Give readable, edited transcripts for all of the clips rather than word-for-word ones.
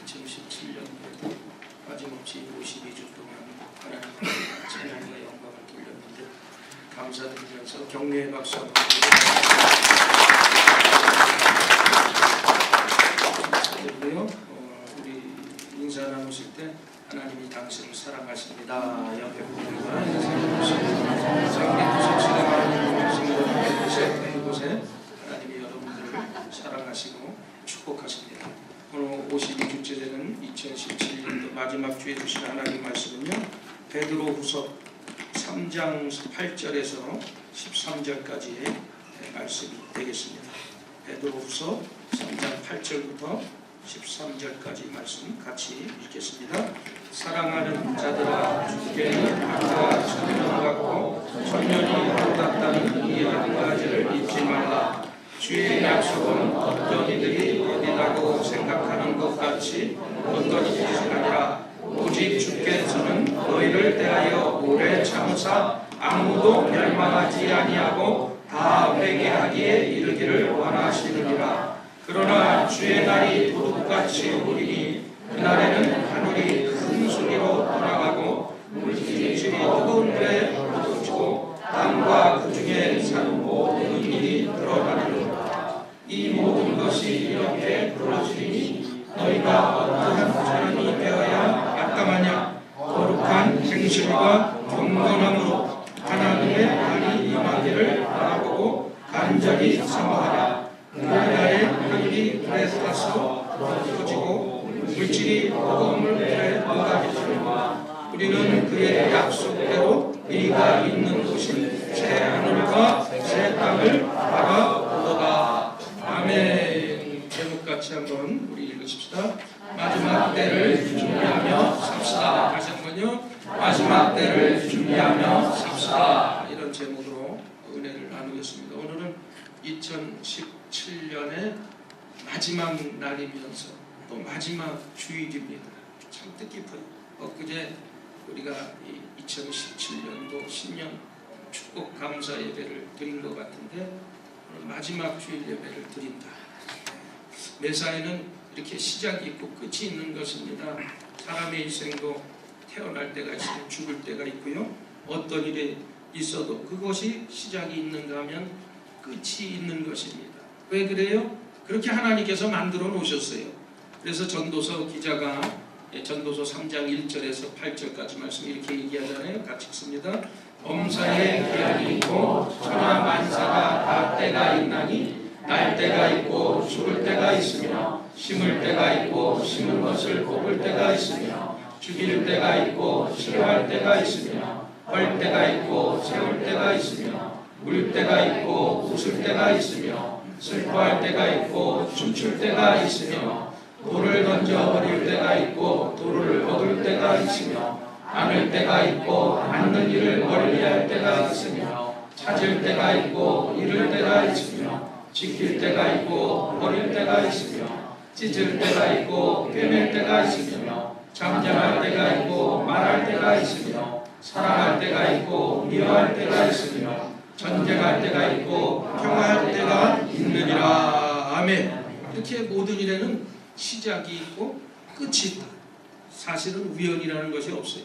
2017년도 빠짐없이 52주 동안 하나님께 찬양과 영광을 돌렸는데 감사드리면서 격려의 박수 한번 드리고요. 우리 인사 나누실 때 하나님이 당신을 사랑하십니다. 옆에 분들과 인사 나누십니다. 그곳에 하나님이 여러분들을 사랑하시고 축복하십니다. 오늘 52주째 되는 2017년도 마지막 주에 주신 하나님 말씀은요, 베드로후서 3장 8절에서 13절까지의 말씀이 되겠습니다. 베드로후서 3장 8절부터 13절까지 말씀 같이 읽겠습니다. 사랑하는 자들아, 주께는 각자 천년같고 천년이 아름답다는 이 한 가지를 잊지 말라. 주의 약속은 어떤 이들이 어디라고 생각하는 것 같이 어떤 이들이 아니라 오직 주께서는 너희를 대하여 오래 참으사 아무도 멸망하지 아니하고 다 회개하기에 이르기를 원하시느니라. 그러나 주의 날이 도둑같이 오리니 그날에는 하늘이 큰 소리로 떠나가고 물질이 뜨거운 불에 묻어지고 땅과 그 중에 사는 모든 일이 드러나리로다. 이 모든 것이 이렇게 벌어지니 너희가 어떠한 자연이 되어야 약감하냐. 거룩한 행실과 경건함으로 하나님의 날이 임하기를 바라보고 간절히 사모하라. 그날에 하늘이 불에 타서 흩어지고 물질이 뜨거운 불에 녹아지리라. 우리는 그의 약속대로 네가 있는 곳인 새 하늘과 새 땅을 바라보도다. 아멘. 제목 같이 한번 우리 읽으십시다. 마지막 때를 준비하며 삽시다. 다시 한번요. 마지막 때를 준비하며 삽시다. 이런 제목으로 은혜를 나누겠습니다. 오늘은 2017년의 마지막 날이면서 또 마지막 주일입니다. 참 뜻깊어요. 엊그제 우리가 2017년도 신년 축복 감사 예배를 드린 것 같은데 오늘 마지막 주일 예배를 드린다. 매사에는 이렇게 시작이 있고 끝이 있는 것입니다. 사람의 일생도 태어날 때가 있으면 죽을 때가 있고요. 어떤 일이 있어도 그것이 시작이 있는가 하면 끝이 있는 것입니다. 왜 그래요? 그렇게 하나님께서 만들어 놓으셨어요. 그래서 전도서 기자가 전도서 3장 1절에서 8절까지 말씀 이렇게 얘기하잖아요. 같이 읽습니다. 범사에 기한이 있고 천하 만사가 다 때가 있나니 날 때가 있고 죽을 때가 있으며 심을 때가 있고 심은 것을 뽑을 때가 있으며 죽일 때가 있고 치료할 때가 있으며 헐 때가 있고 세울 때가 있으며 울 때가 있고 웃을 때가 있으며 슬퍼할 때가 있고 춤출 때가 있으며 돌을 던져 버릴 때가 있고 돌을 얻을 때가 있으며 안을 때가 있고 않는 일을 멀리할 때가 있으며 찾을 때가 있고 잃을 때가 있으며 지킬 때가 있고 버릴 때가 있으며 찢을 때가 있고 꿰맬 때가 있으며 잠잠할 때가 있고 말할 때가 있으며 사랑할 때가 있고 미워할 때가 있으며 전쟁할 때가 있고 평화할 때가 있느니라. 아멘. 이렇게 모든 일에는 시작이 있고 끝이 있다. 사실은 우연이라는 것이 없어요.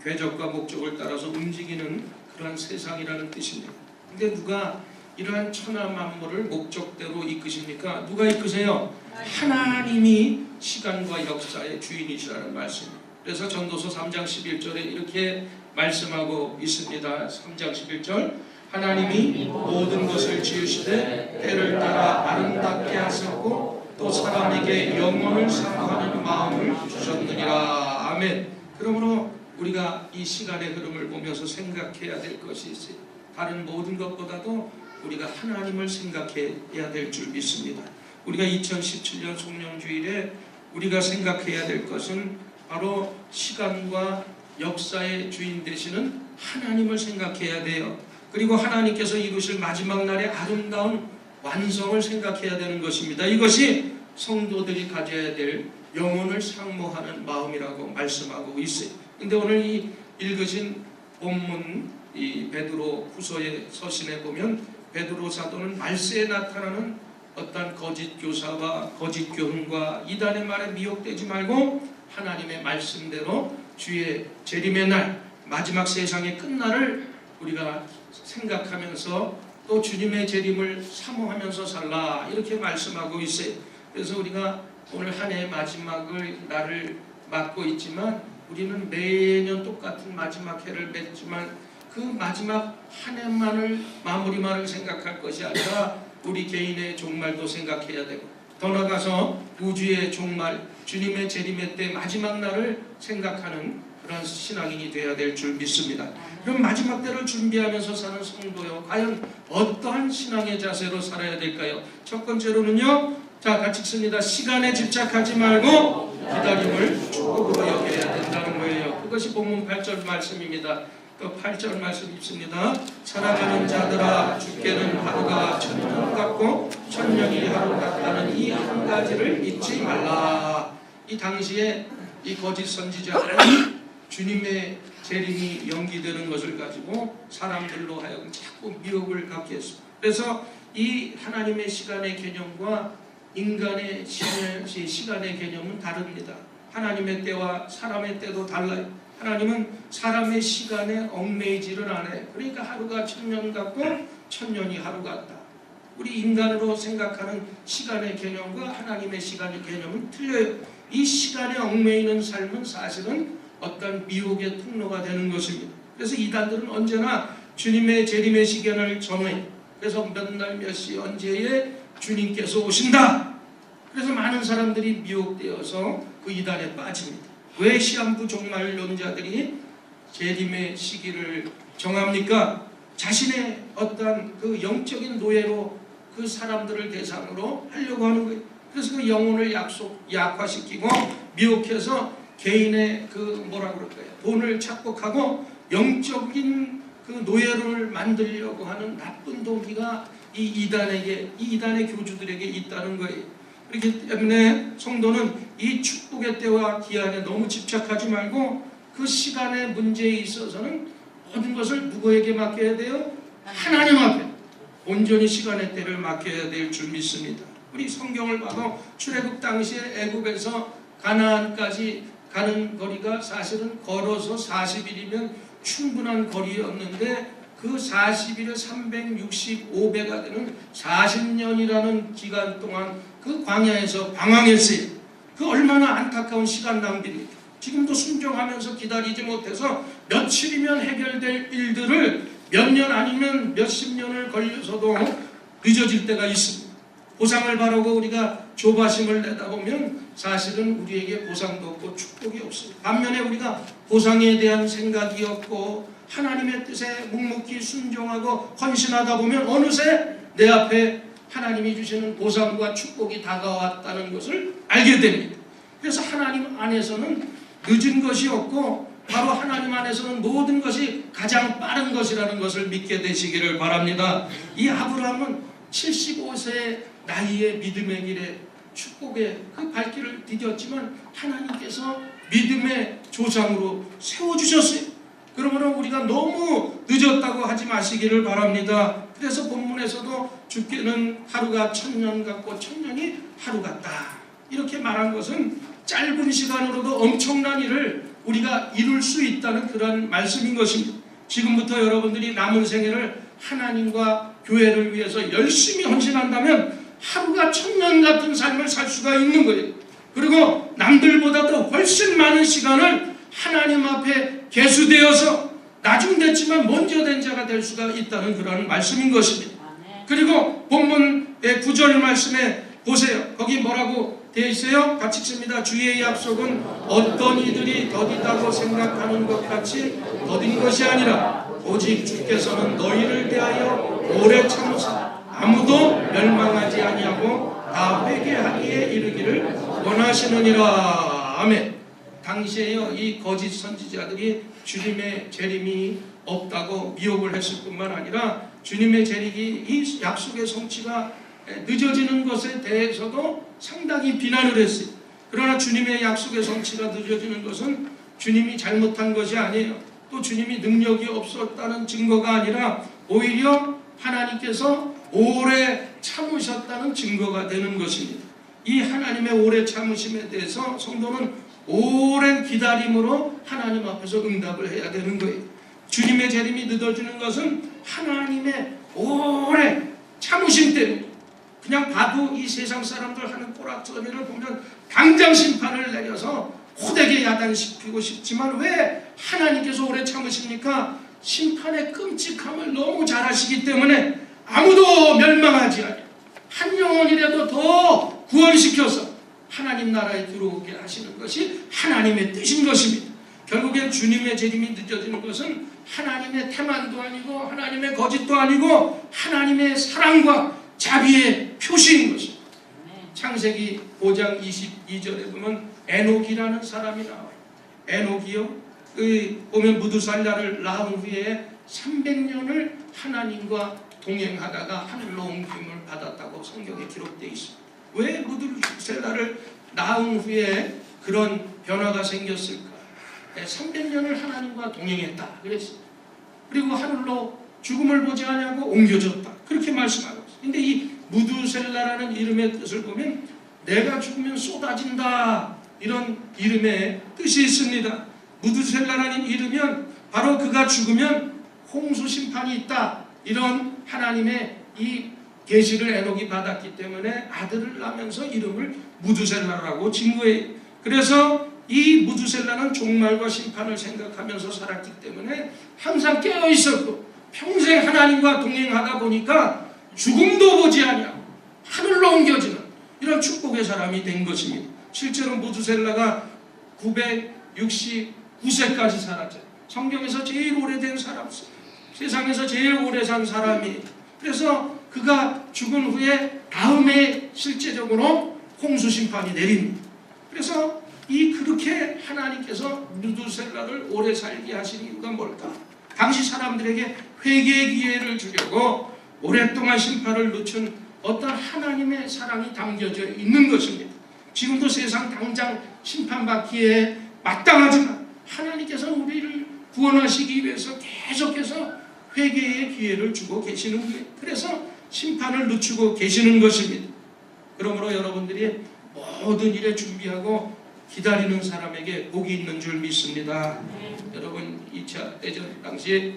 궤적과 목적을 따라서 움직이는 그러한 세상이라는 뜻입니다. 근데 누가 이러한 천하 만물을 목적대로 이끄십니까? 누가 이끄세요? 하나님이 시간과 역사의 주인이시라는 말씀입니다. 그래서 전도서 3장 11절에 이렇게 말씀하고 있습니다. 3장 11절 하나님이 모든 것을 지으시되 때를 따라 아름답게 하셨고 또 사람에게 영혼을 사모하는 마음을 주셨느니라. 아멘. 그러므로 우리가 이 시간의 흐름을 보면서 생각해야 될 것이 있어요. 다른 모든 것보다도 우리가 하나님을 생각해야 될 줄 믿습니다. 우리가 2017년 송년주일에 우리가 생각해야 될 것은 바로 시간과 역사의 주인 되시는 하나님을 생각해야 돼요. 그리고 하나님께서 이루실 마지막 날의 아름다운 완성을 생각해야 되는 것입니다. 이것이 성도들이 가져야 될 영혼을 상모하는 마음이라고 말씀하고 있어요. 근데 오늘 이 읽으신 본문 이 베드로 후서의 서신에 보면 베드로 사도는 말세에 나타나는 어떤 거짓 교사와 거짓 교훈과 이단의 말에 미혹되지 말고 하나님의 말씀대로 주의 재림의 날, 마지막 세상의 끝날을 우리가 생각하면서 또 주님의 재림을 사모하면서 살라, 이렇게 말씀하고 있어요. 그래서 우리가 오늘 한 해의 마지막을 날을 맞고 있지만 우리는 매년 똑같은 마지막 해를 맺지만 그 마지막 한 해만을 마무리만을 생각할 것이 아니라 우리 개인의 종말도 생각해야 되고, 더 나아가서 우주의 종말, 주님의 재림의 때 마지막 날을 생각하는 그런 신앙인이 되어야 될 줄 믿습니다. 그럼 마지막 때를 준비하면서 사는 성도요, 과연 어떠한 신앙의 자세로 살아야 될까요? 첫 번째로는요, 자, 같이 읽습니다. 시간에 집착하지 말고 기다림을 축복으로 여겨야 된다는 거예요. 그것이 본문 8절 말씀입니다. 또 8절 말씀 읽습니다. 살아가는 자들아, 주께는 하루가 천년 같고 천년이 하루 같다는 이 한 가지를 잊지 말라. 이 당시에 이 거짓 선지자들은 주님의 재림이 연기되는 것을 가지고 사람들로 하여금 자꾸 미혹을 갖게 했습니다. 그래서 이 하나님의 시간의 개념과 인간의 시간의 개념은 다릅니다. 하나님의 때와 사람의 때도 달라요. 하나님은 사람의 시간에 얽매이지를 않아요. 그러니까 하루가 천년 같고 천년이 하루 같다. 우리 인간으로 생각하는 시간의 개념과 하나님의 시간의 개념은 틀려요. 이 시간에 얽매이는 삶은 사실은 어떤 미혹의 통로가 되는 것입니다. 그래서 이단들은 언제나 주님의 재림의 시간을 정해, 그래서 몇 날 몇 시 언제에 주님께서 오신다. 그래서 많은 사람들이 미혹되어서 그 이단에 빠집니다. 왜 시한부 종말론자들이 재림의 시기를 정합니까? 자신의 어떤 그 영적인 노예로 그 사람들을 대상으로 하려고 하는 거예요. 그래서 그 영혼을 약화시키고 미혹해서 개인의 그 뭐라 그럴까요? 돈을 착복하고 영적인 그 노예를 만들려고 하는 나쁜 동기가 이 이단의 교주들에게 있다는 거예요. 그렇기 때문에 성도는 이 축복의 때와 기한에 너무 집착하지 말고 그 시간의 문제에 있어서는 모든 것을 누구에게 맡겨야 돼요? 하나님 앞에 온전히 시간의 때를 맡겨야 될 줄 믿습니다. 우리 성경을 봐도 출애굽 당시에 애굽에서 가나안까지 가는 거리가 사실은 걸어서 40일이면 충분한 거리였는데 그 40일에 365배가 되는 40년이라는 기간 동안 그 광야에서 방황했어요. 그 얼마나 안타까운 시간 낭비입니까? 지금도 순종하면서 기다리지 못해서 며칠이면 해결될 일들을 몇 년 아니면 몇십 년을 걸려서도 늦어질 때가 있습니다. 보상을 바라고 우리가 조바심을 내다보면 사실은 우리에게 보상도 없고 축복이 없습니다. 반면에 우리가 보상에 대한 생각이 없고 하나님의 뜻에 묵묵히 순종하고 헌신하다 보면 어느새 내 앞에 하나님이 주시는 보상과 축복이 다가왔다는 것을 알게 됩니다. 그래서 하나님 안에서는 늦은 것이 없고 바로 하나님 안에서는 모든 것이 가장 빠른 것이라는 것을 믿게 되시기를 바랍니다. 이 아브라함은 75세 나이에 믿음의 길에 축복의 그 발길을 디뎠지만 하나님께서 믿음의 조상으로 세워주셨어요. 그러므로 우리가 너무 늦었다고 하지 마시기를 바랍니다. 그래서 본문에서도 주께는 하루가 천년 같고 천년이 하루 같다, 이렇게 말한 것은 짧은 시간으로도 엄청난 일을 우리가 이룰 수 있다는 그런 말씀인 것입니다. 지금부터 여러분들이 남은 생애를 하나님과 교회를 위해서 열심히 헌신한다면 하루가 천년 같은 삶을 살 수가 있는 거예요. 그리고 남들보다도 훨씬 많은 시간을 하나님 앞에 계수되어서 나중됐지만 먼저 된 자가 될 수가 있다는 그런 말씀인 것입니다. 그리고 본문의 9절 말씀에 보세요. 거기 뭐라고 되어 있어요? 같이 읽습니다. 주의 약속은 어떤 이들이 더디다고 생각하는 것 같이 더딘 것이 아니라 오직 주께서는 너희를 대하여 오래 참으사 아무도 멸망하지 아니하고 다 회개하기에 이르기를 원하시느니라. 아멘. 당시에요, 이 거짓 선지자들이 주님의 재림이 없다고 미혹을 했을 뿐만 아니라 주님의 재림이 이 약속의 성취가 늦어지는 것에 대해서도 상당히 비난을 했어요. 그러나 주님의 약속의 성취가 늦어지는 것은 주님이 잘못한 것이 아니에요. 또 주님이 능력이 없었다는 증거가 아니라 오히려 하나님께서 오래 참으셨다는 참았다는 증거가 되는 것입니다. 이 하나님의 오래 참으심에 대해서 성도는 오랜 기다림으로 하나님 앞에서 응답을 해야 되는 거예요. 주님의 재림이 늦어지는 것은 하나님의 오래 참으심 때문에. 그냥 봐도 이 세상 사람들 하는 꼬락서리를 보면 당장 심판을 내려서 호되게 야단시키고 싶지만 왜 하나님께서 오래 참으십니까? 심판의 끔찍함을 너무 잘 아시기 때문에 아무도 멸망하지 않아요. 한 영혼이라도 더 구원시켜서 하나님 나라에 들어오게 하시는 것이 하나님의 뜻인 것입니다. 결국엔 주님의 재림이 늦어지는 것은 하나님의 태만도 아니고 하나님의 거짓도 아니고 하나님의 사랑과 자비의 표시인 것입니다. 창세기 5장 22절에 보면 에녹이라는 사람이 나와요. 에녹이요, 보면 무두살라를 낳은 후에 300년을 하나님과 동행하다가 하늘로 옮김을 받았다고 성경에 기록되어 있습니다. 왜 무두살라를 낳은 후에 그런 변화가 생겼을까? 300년을 하나님과 동행했다 그랬어요. 그리고 하늘로 죽음을 보지 않냐고 옮겨졌다 그렇게 말씀하고 있어요. 근데 이 무두셀라라는 이름의 뜻을 보면 내가 죽으면 쏟아진다 이런 이름의 뜻이 있습니다. 무두셀라라는 이름은 바로 그가 죽으면 홍수 심판이 있다 이런 하나님의 이 계시를 에녹이 받았기 때문에 아들을 낳으면서 이름을 무두셀라라고 진 거예요. 그래서 이 무두셀라는 종말과 심판을 생각하면서 살았기 때문에 항상 깨어 있었고 평생 하나님과 동행하다 보니까 죽음도 보지 아니하고 하늘로 옮겨지는 이런 축복의 사람이 된 것입니다. 실제로 무두셀라가 969세까지 살았죠. 성경에서 제일 오래된 사람, 세상에서 제일 오래 산 사람이. 그래서 그가 죽은 후에 다음에 실제적으로 홍수 심판이 내립니다. 그래서 그렇게 하나님께서 무두셀라를 오래 살게 하신 이유가 뭘까? 당시 사람들에게 회개의 기회를 주려고 오랫동안 심판을 늦춘 어떤 하나님의 사랑이 담겨져 있는 것입니다. 지금도 세상 당장 심판받기에 마땅하지만 하나님께서는 우리를 구원하시기 위해서 계속해서 회개의 기회를 주고 계시는 거예요. 그래서 심판을 늦추고 계시는 것입니다. 그러므로 여러분들이 모든 일에 준비하고 기다리는 사람에게 복이 있는 줄 믿습니다. 여러분 2차 대전 당시에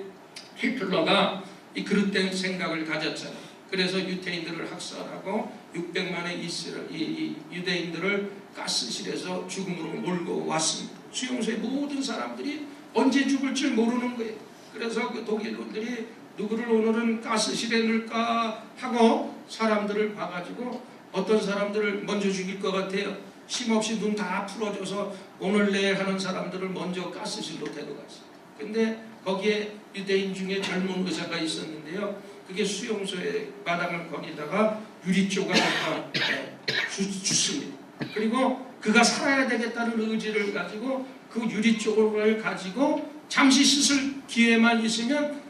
히틀러가 이 그릇된 생각을 가졌잖아요. 그래서 유태인들을 학살하고 600만의 이 유대인들을 가스실에서 죽음으로 몰고 왔습니다. 수용소의 모든 사람들이 언제 죽을 줄 모르는 거예요. 그래서 그 독일군들이 누구를 오늘은 가스실에 넣을까 하고 사람들을 봐가지고 어떤 사람들을 먼저 죽일 것 같아요. 힘없이 눈 다 풀어줘서 오늘 내일 하는 사람들을 먼저 가스실로 데려갔어요. 근데 거기에 유대인 중에 젊은 의사가 있었는데요. 그게 수용소의 마당을 거니다가 유리 조각을 줬습니다. 그리고 그가 살아야 되겠다는 의지를 가지고 그 유리 조각을 가지고 잠시 씻을 기회만 있으면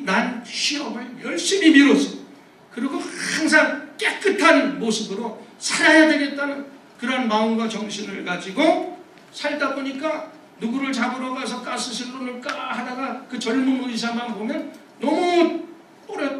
난 시험을 열심히 미뤘어요. 그리고 항상 깨끗한 모습으로 살아야 되겠다는 그런 마음과 정신을 가지고 살다 보니까 누구를 잡으러 가서 가스실로 넣을까 하다가 그 젊은 의사만 보면 너무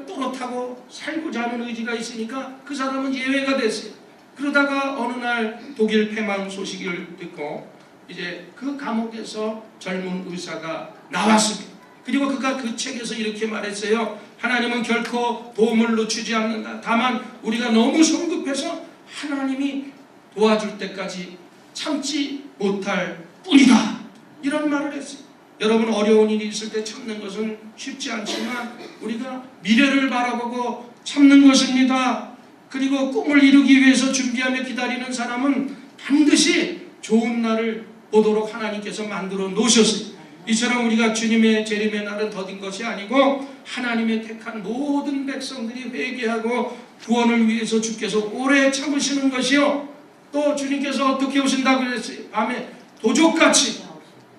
또렷하고 살고자 하는 의지가 있으니까 그 사람은 예외가 됐어요. 그러다가 어느 날 독일 패망 소식을 듣고 이제 그 감옥에서 젊은 의사가 나왔습니다. 그리고 그가 그 책에서 이렇게 말했어요. 하나님은 결코 도움을 늦추지 않는다. 다만 우리가 너무 성급해서 하나님이 도와줄 때까지 참지 못할 뿐이다. 이런 말을 했어요. 여러분 어려운 일이 있을 때 참는 것은 쉽지 않지만 우리가 미래를 바라보고 참는 것입니다. 그리고 꿈을 이루기 위해서 준비하며 기다리는 사람은 반드시 좋은 날을 보도록 하나님께서 만들어 놓으셨어요. 이처럼 우리가 주님의 재림의 날은 더딘 것이 아니고 하나님의 택한 모든 백성들이 회개하고 구원을 위해서 주께서 오래 참으시는 것이요. 또 주님께서 어떻게 오신다고 그랬어요? 밤에 도적같이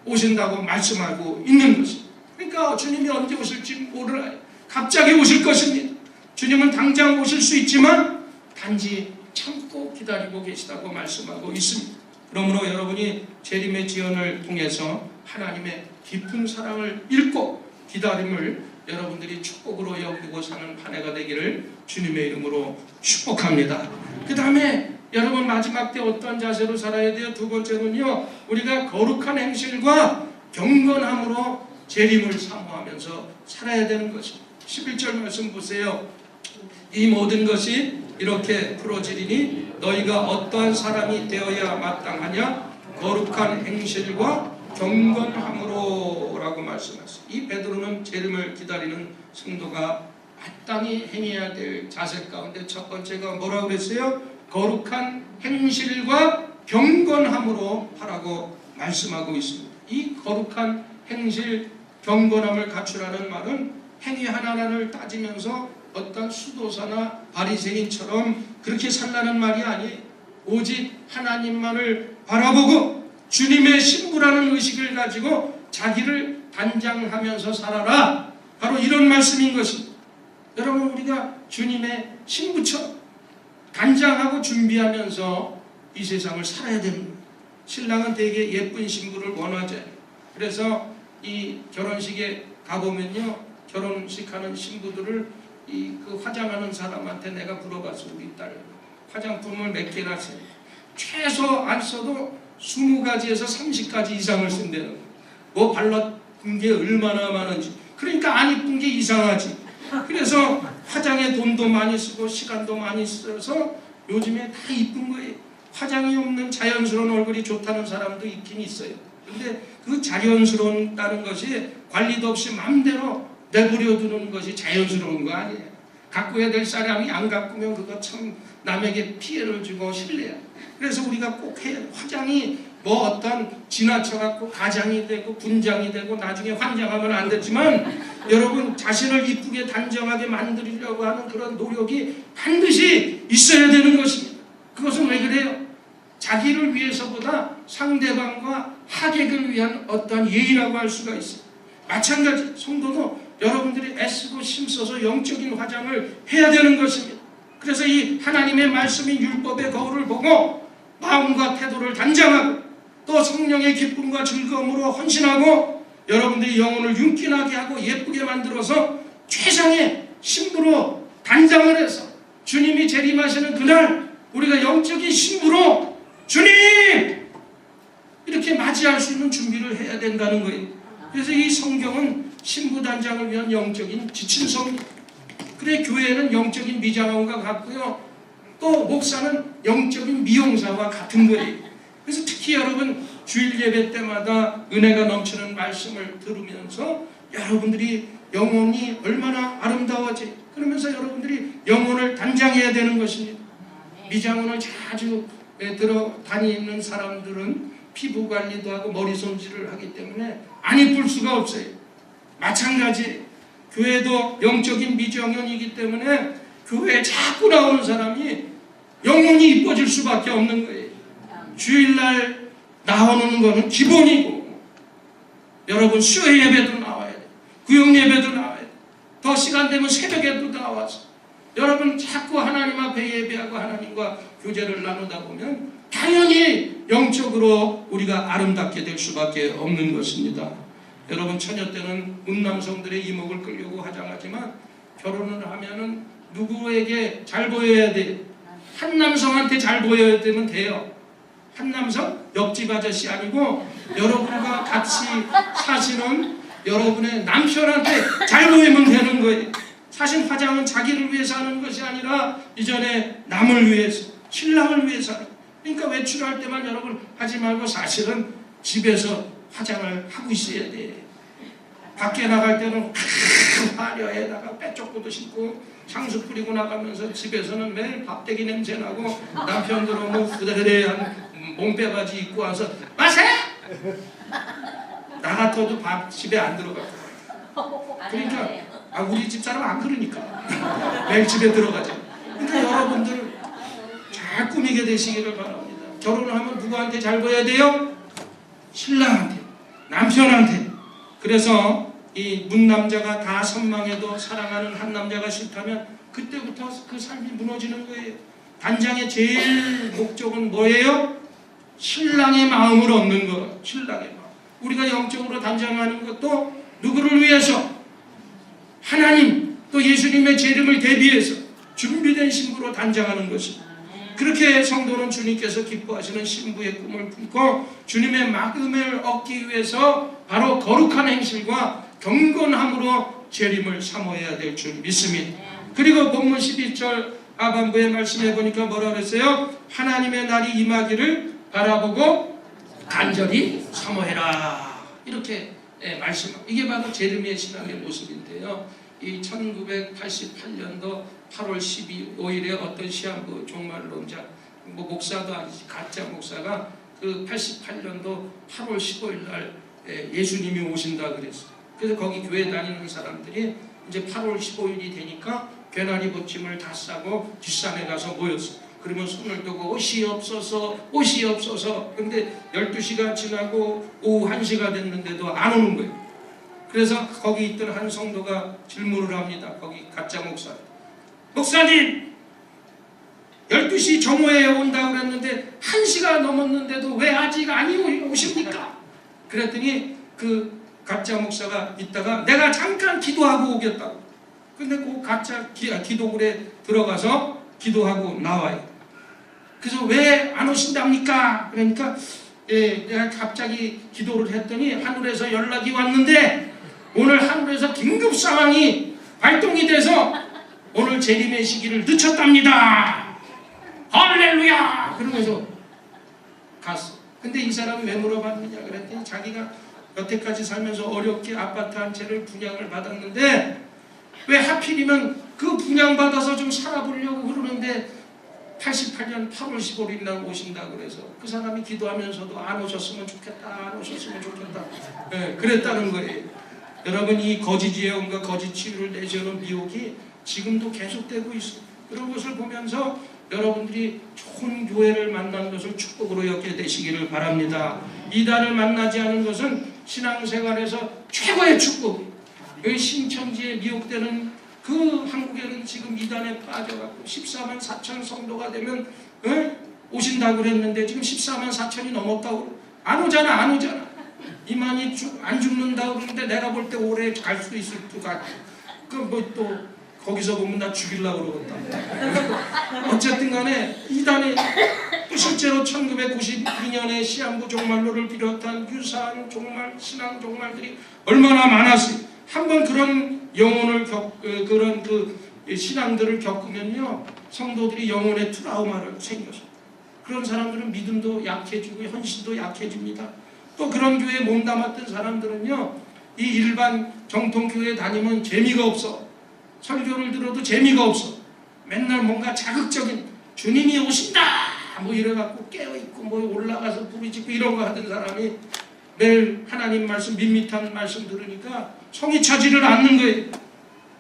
오신다고 말씀하고 있는 것입니다. 그러니까 주님이 언제 오실지 몰라요. 갑자기 오실 것입니다. 주님은 당장 오실 수 있지만 단지 참고 기다리고 계시다고 말씀하고 있습니다. 그러므로 여러분이 재림의 지연을 통해서 하나님의 깊은 사랑을 읽고 기다림을 여러분들이 축복으로 여기고 사는 한 해가 되기를 주님의 이름으로 축복합니다. 그 다음에 여러분 마지막 때 어떤 자세로 살아야 돼요? 두 번째는요, 우리가 거룩한 행실과 경건함으로 재림을 사모하면서 살아야 되는 것입니다. 11절 말씀 보세요. 이 모든 것이 이렇게 풀어지리니 너희가 어떠한 사람이 되어야 마땅하냐? 거룩한 행실과 경건함으로 라고 말씀하셨어요. 이 베드로는 재림을 기다리는 성도가 마땅히 행해야 될 자세 가운데 첫 번째가 뭐라고 그랬어요? 거룩한 행실과 경건함으로 하라고 말씀하고 있습니다. 이 거룩한 행실, 경건함을 갖추라는 말은 행위 하나하나를 따지면서 어떤 수도사나 바리새인처럼 그렇게 살라는 말이 아니, 오직 하나님만을 바라보고 주님의 신부라는 의식을 가지고 자기를 단장하면서 살아라. 바로 이런 말씀인 것입니다. 여러분, 우리가 주님의 신부처럼 단장하고 준비하면서 이 세상을 살아야 됩니다. 신랑은 되게 예쁜 신부를 원하죠. 그래서 이 결혼식에 가보면요, 결혼식하는 신부들을 그 화장하는 사람한테 내가 물어봤어. 우리 딸 화장품을 몇 개나 써요. 최소 안 써도 20가지에서 30가지 이상을 쓴다는 거예요. 뭐 발라둔 게 얼마나 많은지. 그러니까 안 이쁜 게 이상하지. 그래서 화장에 돈도 많이 쓰고 시간도 많이 써서 요즘에 다 이쁜 거예요. 화장이 없는 자연스러운 얼굴이 좋다는 사람도 있긴 있어요. 근데 그 자연스러운다는 것이 관리도 없이 마음대로 내버려 두는 것이 자연스러운 거 아니에요. 가꾸어야 될 사람이 안 가꾸면 그거 참 남에게 피해를 주고 실례야. 그래서 우리가 꼭 해야 돼. 화장이 뭐 어떤 지나쳐갖고 가장이 되고 분장이 되고 나중에 환장하면 안 되지만 여러분 자신을 이쁘게 단정하게 만들려고 하는 그런 노력이 반드시 있어야 되는 것입니다. 그것은 왜 그래요? 자기를 위해서보다 상대방과 하객을 위한 어떠한 예의라고 할 수가 있어요. 마찬가지 성도도 여러분들이 애쓰고 힘써서 영적인 화장을 해야 되는 것입니다. 그래서 이 하나님의 말씀인 율법의 거울을 보고 마음과 태도를 단장하고 또 성령의 기쁨과 즐거움으로 헌신하고 여러분들이 영혼을 윤기나게 하고 예쁘게 만들어서 최상의 신부로 단장을 해서 주님이 재림하시는 그날 우리가 영적인 신부로 주님! 이렇게 맞이할 수 있는 준비를 해야 된다는 거예요. 그래서 이 성경은 신부 단장을 위한 영적인 지침서입니다. 그래 교회는 영적인 미장원과 같고요. 또 목사는 영적인 미용사와 같은 거예요. 그래서 특히 여러분 주일 예배 때마다 은혜가 넘치는 말씀을 들으면서 여러분들이 영혼이 얼마나 아름다워지 그러면서 여러분들이 영혼을 단장해야 되는 것입니다. 미장원을 자주 들어 다니는 사람들은 피부 관리도 하고 머리 손질을 하기 때문에 안 이쁠 수가 없어요. 마찬가지 교회도 영적인 미장원이기 때문에 교회에 자꾸 나오는 사람이 영혼이 이뻐질 수밖에 없는 거예요. 주일날 나오는 거는 기본이고 여러분 수요 예배도 나와야 돼요. 구역 예배도 나와야 돼요. 더 시간 되면 새벽에도 나와서 여러분 자꾸 하나님 앞에 예배하고 하나님과 교제를 나누다 보면 당연히 영적으로 우리가 아름답게 될 수밖에 없는 것입니다. 여러분 처녀 때는 문남성들의 이목을 끌려고 화장하지만 결혼을 하면은 누구에게 잘 보여야 돼요? 한 남성한테 잘 보여야 되면 돼요. 한 남성? 옆집 아저씨 아니고 여러분과 같이 사시는 여러분의 남편한테 잘 보이면 되는 거예요. 사실 화장은 자기를 위해서 하는 것이 아니라 이전에 남을 위해서, 신랑을 위해서 하는 거예요. 그러니까 외출할 때만 여러분 하지 말고 사실은 집에서 화장을 하고 있어야 돼. 밖에 나갈 때는 화려에다가 빼쪽구도 신고 향수 뿌리고 나가면서 집에서는 매일 밥대기 냄새 나고 남편 들어오면 후다다다한 몸빼바지 입고 와서 마세요! 나 같아도 밥 집에 안 들어가고 그러니까 우리 집사람 안 그러니까 매일 집에 들어가죠. 그러니까 여러분들 잘 꾸미게 되시기를 바랍니다. 결혼을 하면 누구한테 잘 보여야 돼요? 신랑한테, 남편한테. 그래서 이 문남자가 다 선망해도 사랑하는 한 남자가 싫다면 그때부터 그 삶이 무너지는 거예요. 단장의 제일 목적은 뭐예요? 신랑의 마음을 얻는 것. 신랑의 마음. 우리가 영적으로 단장하는 것도 누구를 위해서? 하나님 또 예수님의 재림을 대비해서 준비된 신부로 단장하는 것입니다. 그렇게 성도는 주님께서 기뻐하시는 신부의 꿈을 품고 주님의 막음을 얻기 위해서 바로 거룩한 행실과 경건함으로 재림을 사모해야 될 줄 믿습니다. 그리고 본문 11절 하반부에 말씀해 보니까 뭐라 그랬어요? 하나님의 날이 임하기를 바라보고 간절히 사모해라. 이렇게 말씀합니다. 이게 바로 재림의 신앙의 모습인데요. 이 1988년도 8월 15일에 어떤 시한부 종말론자, 목사도 아니지 가짜 목사가 그 88년도 8월 15일 날 예수님이 오신다 그랬어요. 그래서 거기 교회 다니는 사람들이 이제 8월 15일이 되니까 괴나리 보침을 다 싸고 뒷산에 가서 모였어요. 그러면 손을 들고 옷이 없어서 옷이 없어서. 근데 12시가 지나고 오후 1시가 됐는데도 안 오는 거예요. 그래서 거기 있던 한 성도가 질문을 합니다. 거기 가짜 목사. 목사님 12시 정오에 온다고 그랬는데 1시가 넘었는데도 왜 아직 안 오십니까? 그랬더니 그 가짜 목사가 있다가 내가 잠깐 기도하고 오겠다고. 근데 그 가짜 기도굴에 들어가서 기도하고 나와요. 그래서 왜 안 오신답니까? 그러니까 내가 갑자기 기도를 했더니 하늘에서 연락이 왔는데 오늘 하늘에서 긴급 상황이 발동이 돼서 오늘 재림의 시기를 늦췄답니다. 할렐루야! 그러면서 갔어. 근데 이 사람이 왜 물어봤느냐 그랬더니 자기가 여태까지 살면서 어렵게 아파트 한 채를 분양을 받았는데 왜 하필이면 그 분양받아서 좀 살아보려고 그러는데 88년 8월 15일 날 오신다고 그래서 그 사람이 기도하면서도 안 오셨으면 좋겠다, 안 오셨으면 좋겠다. 그랬다는 거예요. 여러분, 이 거짓 예언과 거짓 치유를 내세우는 미혹이 지금도 계속되고 있어요. 그런 것을 보면서 여러분들이 좋은 교회를 만난 것을 축복으로 여기게 되시기를 바랍니다. 이단을 만나지 않은 것은 신앙생활에서 최고의 축복이에요. 여기 신천지에 미혹되는 그 한국에는 지금 이단에 빠져갖고 14만 4천 성도가 되면 오신다고 그랬는데 지금 14만 4천이 넘었다고. 안 오잖아. 이만이 안 죽는다고 그러는데 내가 볼 때 오래 갈 수 있을 것 같아. 그 뭐 또 거기서 보면 나 죽이려고 그러겠다. 어쨌든 간에 이단이 또 실제로 1992년에 시한부 종말론을 비롯한 유사한 종말, 신앙 종말들이 얼마나 많았어요. 한번 그런 영혼을 그런 신앙들을 겪으면요, 성도들이 영혼의 트라우마를 생겨서 그런 사람들은 믿음도 약해지고 헌신도 약해집니다. 또 그런 교회에 몸담았던 사람들은요, 이 일반 정통교회 다니면 재미가 없어. 설교를 들어도 재미가 없어. 맨날 뭔가 자극적인 주님이 오신다 뭐 이래갖고 깨어있고 뭐 올라가서 부르짖고 이런 거 하던 사람이 매일 하나님 말씀, 밋밋한 말씀 들으니까 성이 차지를 않는 거예요.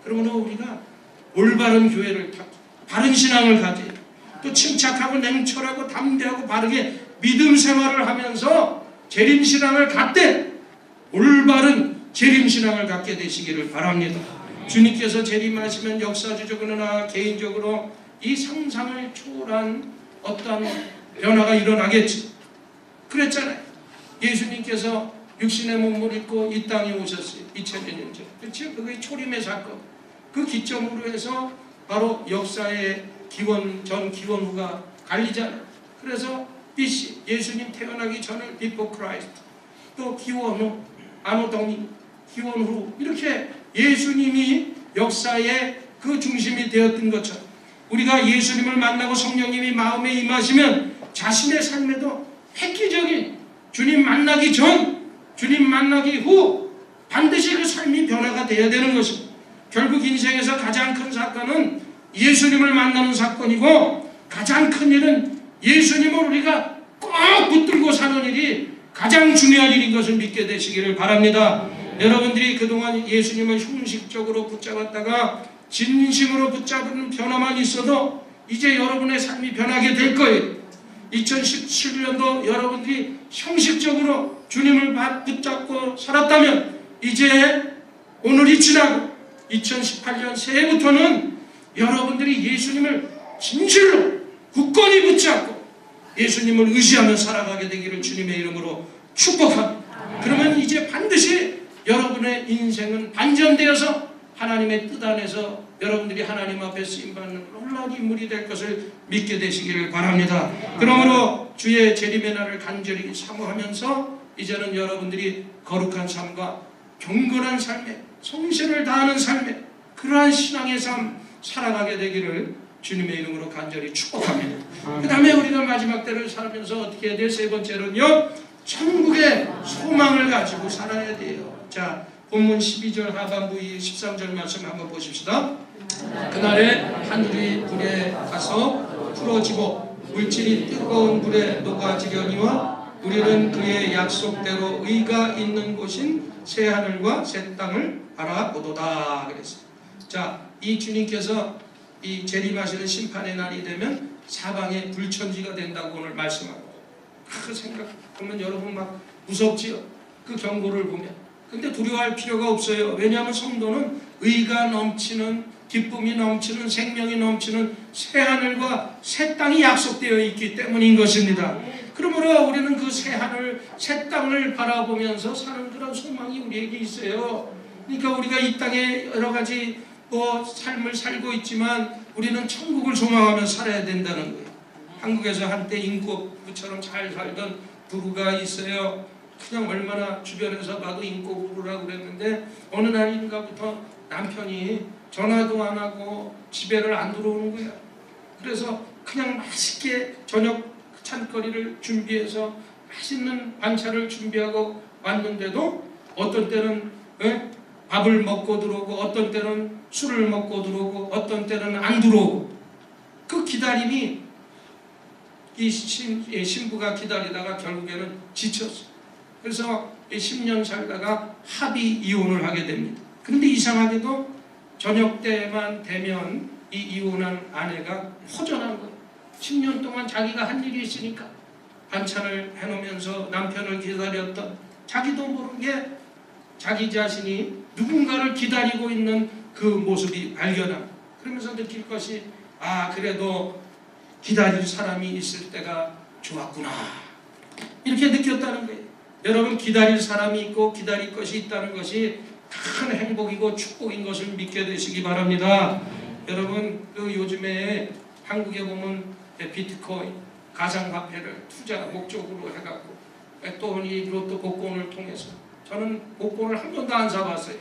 그러면 우리가 올바른 교회를 바른 신앙을 가져야 돼. 또 침착하고 냉철하고 담대하고 바르게 믿음 생활을 하면서 재림신앙을 갖되 올바른 재림신앙을 갖게 되시기를 바랍니다. 주님께서 재림하시면 역사적으로나 개인적으로 이 상상을 초월한 어떤 변화가 일어나겠지. 그랬잖아요. 예수님께서 육신의 몸을 입고 이 땅에 오셨어요. 2000년 전. 그렇죠? 그게 초림의 사건. 그 기점으로 해서 바로 역사의 기원 전 기원 후가 갈리잖아요. 그래서 BC 예수님 태어나기 전을 before Christ, 또 기원 후 아노동이 기원 후, 이렇게 예수님이 역사의 그 중심이 되었던 것처럼 우리가 예수님을 만나고 성령님이 마음에 임하시면 자신의 삶에도 획기적인 주님 만나기 전, 주님 만나기 후 반드시 그 삶이 변화가 되어야 되는 것입니다. 결국 인생에서 가장 큰 사건은 예수님을 만나는 사건이고, 가장 큰 일은 예수님을 우리가 꼭 붙들고 사는 일이 가장 중요한 일인 것을 믿게 되시기를 바랍니다. 여러분들이 그동안 예수님을 형식적으로 붙잡았다가 진심으로 붙잡은 변화만 있어도 이제 여러분의 삶이 변하게 될 거예요. 2017년도 여러분들이 형식적으로 주님을 붙잡고 살았다면 이제 오늘이 지나고 2018년 새해부터는 여러분들이 예수님을 진실로 굳건히 붙잡고 예수님을 의지하며 살아가게 되기를 주님의 이름으로 축복합니다. 그러면 이제 반드시 여러분의 인생은 반전되어서 하나님의 뜻 안에서 여러분들이 하나님 앞에 쓰임받는 놀라운 인물이 될 것을 믿게 되시기를 바랍니다. 그러므로 주의 재림의 날을 간절히 사모하면서 이제는 여러분들이 거룩한 삶과 경건한 삶에 성실을 다하는 삶에 그러한 신앙의 삶 살아가게 되기를 주님의 이름으로 간절히 축복합니다. 그 다음에 우리가 마지막 때를 살면서 어떻게 해야 돼요? 세 번째로는요, 천국의 소망을 가지고 살아야 돼요. 자, 본문 12절 하반부 이 13절 말씀 한번 보십시다. 그날에 하늘이 불에 가서 풀어지고 물질이 뜨거운 불에 녹아지려니와 우리는 그의 약속대로 의가 있는 곳인 새 하늘과 새 땅을 바라보도다 그랬어요. 자, 이 주님께서 이 재림하시는 심판의 날이 되면 사방에 불천지가 된다고 오늘 말씀하고, 그 생각하면 여러분 막 무섭지요? 그 경고를 보면. 근데 두려워할 필요가 없어요. 왜냐하면 성도는 의가 넘치는, 기쁨이 넘치는, 생명이 넘치는 새 하늘과 새 땅이 약속되어 있기 때문인 것입니다. 그러므로 우리는 그 새 하늘, 새 땅을 바라보면서 사는 그런 소망이 우리에게 있어요. 그러니까 우리가 이 땅에 여러 가지 삶을 살고 있지만 우리는 천국을 소망하며 살아야 된다는 거예요. 한국에서 한때 인꼬부처럼 잘 살던 부부가 있어요. 그냥 얼마나 주변에서 봐도 인꼬부부라고 그랬는데 어느 날인가부터 남편이 전화도 안 하고 집에를 안 들어오는 거야. 그래서 그냥 맛있게 저녁 찬거리를 준비해서 맛있는 반찬을 준비하고 왔는데도 어떤 때는 밥을 먹고 들어오고 어떤 때는 술을 먹고 들어오고 어떤 때는 안 들어오고, 그 기다림이 이 신부가 기다리다가 결국에는 지쳤어. 그래서 10년 살다가 합의 이혼을 하게 됩니다. 그런데 이상하게도 저녁 때만 되면 이 이혼한 아내가 허전한 거예요. 10년 동안 자기가 한 일이 있으니까 반찬을 해놓으면서 남편을 기다렸던, 자기도 모르게 자기 자신이 누군가를 기다리고 있는 그 모습이 발견함. 그러면서 느낄 것이, 그래도 기다릴 사람이 있을 때가 좋았구나, 이렇게 느꼈다는 거예요. 여러분, 기다릴 사람이 있고 기다릴 것이 있다는 것이 큰 행복이고 축복인 것을 믿게 되시기 바랍니다. 여러분, 그 요즘에 한국에 보면 비트코인, 가상화폐를 투자 목적으로 해갖고 또 이 로또 복권을 통해서, 저는 복권을 한 번도 안 사봤어요.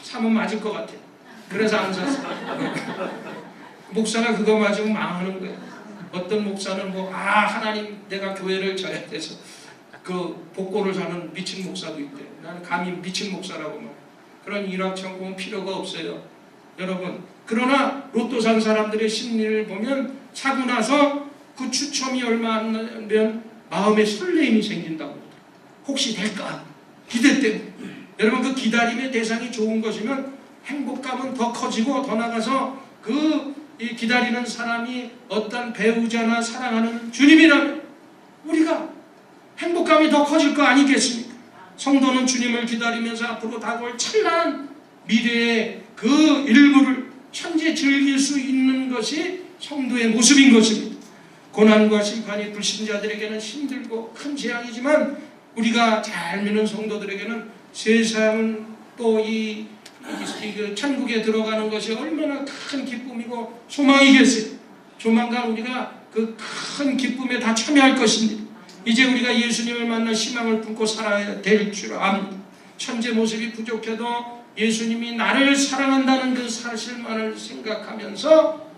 사면 맞을 것 같아요. 그래서 안 샀어요. 목사가 그거 맞으면 망하는 거예요. 어떤 목사는 하나님 내가 교회를 져야 돼서 그 복권을 사는 미친 목사도 있대요. 나는 감히 미친 목사라고 말. 그런 일확천금은 필요가 없어요. 여러분, 그러나 로또 산 사람들의 심리를 보면 사고 나서 그 추첨이 얼마 안 되면 마음에 설레임이 생긴다고. 혹시 될까? 기대 때문에. 여러분, 그 기다림의 대상이 좋은 것이면 행복감은 더 커지고, 더 나가서 이 기다리는 사람이 어떤 배우자나 사랑하는 주님이라면 우리가 행복감이 더 커질 거 아니겠습니까? 성도는 주님을 기다리면서 앞으로 다가올 찬란한 미래의 그 일부를 현재 즐길 수 있는 것이 성도의 모습인 것입니다. 고난과 심판이 불신자들에게는 힘들고 큰 재앙이지만 우리가 잘 믿는 성도들에게는 세상은 또 이 천국에 들어가는 것이 얼마나 큰 기쁨이고 소망이겠어요. 조만간 우리가 그 큰 기쁨에 다 참여할 것입니다. 이제 우리가 예수님을 만나 희망을 품고 살아야 될 줄 압니다. 현재 모습이 부족해도 예수님이 나를 사랑한다는 그 사실만을 생각하면서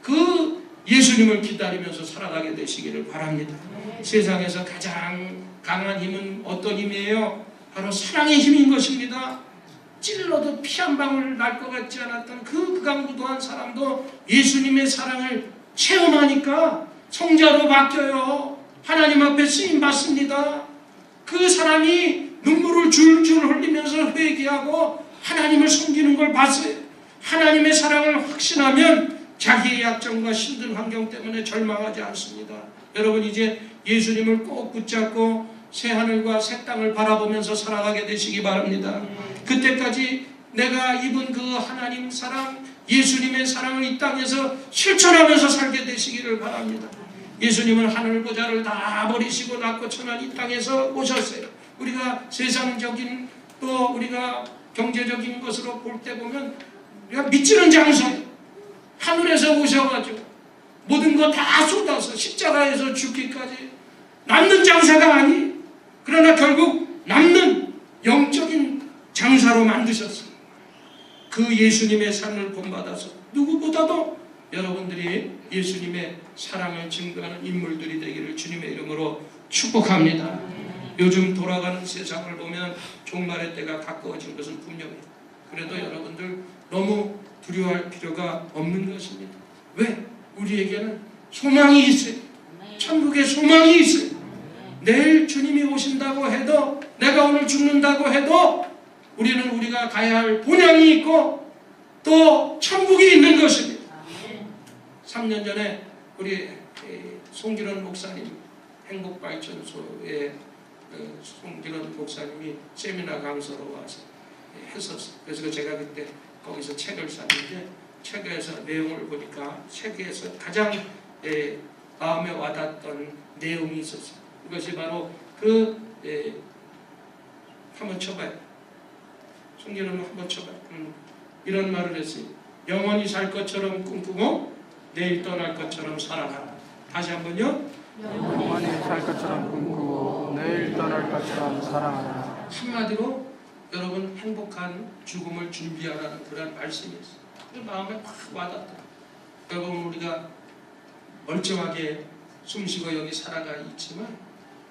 그 예수님을 기다리면서 살아가게 되시기를 바랍니다. 세상에서 가장 강한 힘은 어떤 힘이에요? 바로 사랑의 힘인 것입니다. 찔러도 피 한 방울 날 것 같지 않았던 그 극악무도한 사람도 예수님의 사랑을 체험하니까 성자로 바뀌어요. 하나님 앞에 쓰임 받습니다. 그 사람이 눈물을 줄줄 흘리면서 회개하고 하나님을 섬기는 걸 봤어요. 하나님의 사랑을 확신하면 자기의 약점과 힘든 환경 때문에 절망하지 않습니다. 여러분, 이제 예수님을 꼭 붙잡고 새 하늘과 새 땅을 바라보면서 살아가게 되시기 바랍니다. 그때까지 내가 입은 그 하나님 사랑, 예수님의 사랑을 이 땅에서 실천하면서 살게 되시기를 바랍니다. 예수님은 하늘 보좌를 다 버리시고 낮고 천한 이 땅에서 오셨어요. 우리가 세상적인 또 우리가 경제적인 것으로 볼 때 보면 우리가 믿지는 장사예요. 하늘에서 오셔가지고 모든 거 다 쏟아서 십자가에서 죽기까지 남는 장사가 아니, 그러나 결국 남는 영적인 장사로 만드셨어요. 그 예수님의 삶을 본받아서 누구보다도 여러분들이 예수님의 사랑을 증거하는 인물들이 되기를 주님의 이름으로 축복합니다. 요즘 돌아가는 세상을 보면 종말의 때가 가까워진 것은 분명해요. 그래도 여러분들 너무 두려워할 필요가 없는 것입니다. 왜? 우리에게는 소망이 있어요. 천국에 소망이 있어요. 내일 주님이 오신다고 해도, 내가 오늘 죽는다고 해도 우리는 우리가 가야 할 본향이 있고 또 천국이 있는 것입니다. 3년 전에 우리 송기론 목사님 행복발전소에 송기론 목사님이 세미나 강사로 와서 했었어요. 그래서 제가 그때 거기서 책을 샀는데, 책에서 내용을 보니까 책에서 가장 마음에 와닿았던 내용이 있었어요. 그것이 바로 한번 쳐봐요. 송기론은 한번 쳐봐요. 이런 말을 했어요. 영원히 살 것처럼 꿈꾸고 내일 떠날 것처럼 살아가라. 다시 한번요. 영원히 살 것처럼 꿈꾸고 내일 떠날 것처럼 살아가라. 한마디로 여러분 행복한 죽음을 준비하라는 그런 말씀이었어요. 그 마음에 확 와닿더라고요. 여러분 우리가 멀쩡하게 숨쉬고 여기 살아가 있지만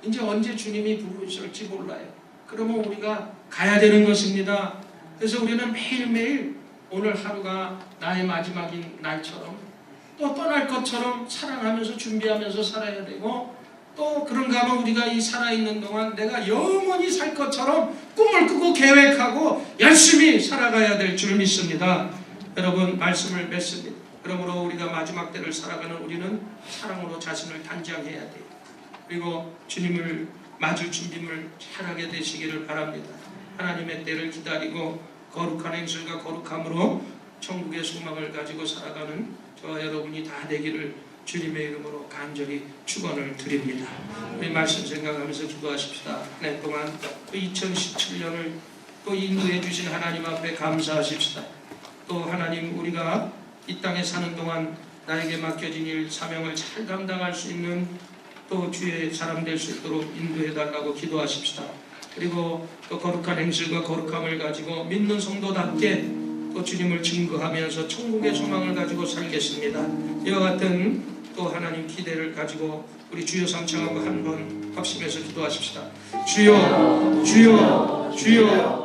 이제 언제 주님이 부르실지 몰라요. 그러면 우리가 가야 되는 것입니다. 그래서 우리는 매일매일 오늘 하루가 나의 마지막인 날처럼 또 떠날 것처럼 사랑하면서 준비하면서 살아야 되고, 또 그런가 하면 우리가 이 살아있는 동안 내가 영원히 살 것처럼 꿈을 꾸고 계획하고 열심히 살아가야 될 줄 믿습니다. 여러분 말씀을 맺습니다. 그러므로 우리가 마지막 때를 살아가는 우리는 사랑으로 자신을 단장해야 돼요. 그리고 주님을 맞을 준비를 잘하게 되시기를 바랍니다. 하나님의 때를 기다리고 거룩한 행실과 거룩함으로 천국의 소망을 가지고 살아가는 저와 여러분이 다 되기를 주님의 이름으로 간절히 축원을 드립니다. 우리 말씀 생각하면서 기도하십시다. 한 해 동안 또 2017년을 또 인도해 주신 하나님 앞에 감사하십시다. 또 하나님, 우리가 이 땅에 사는 동안 나에게 맡겨진 일 사명을 잘 감당할 수 있는 또 주의 사람 될 수 있도록 인도해 달라고 기도하십시다. 그리고 또 거룩한 행실과 거룩함을 가지고 믿는 성도답게 또 주님을 증거하면서 천국의 소망을 가지고 살겠습니다. 이와 같은 또 하나님 기대를 가지고 우리 주여 삼창하고 한번 합심해서 기도하십시다. 주여, 주여, 주여.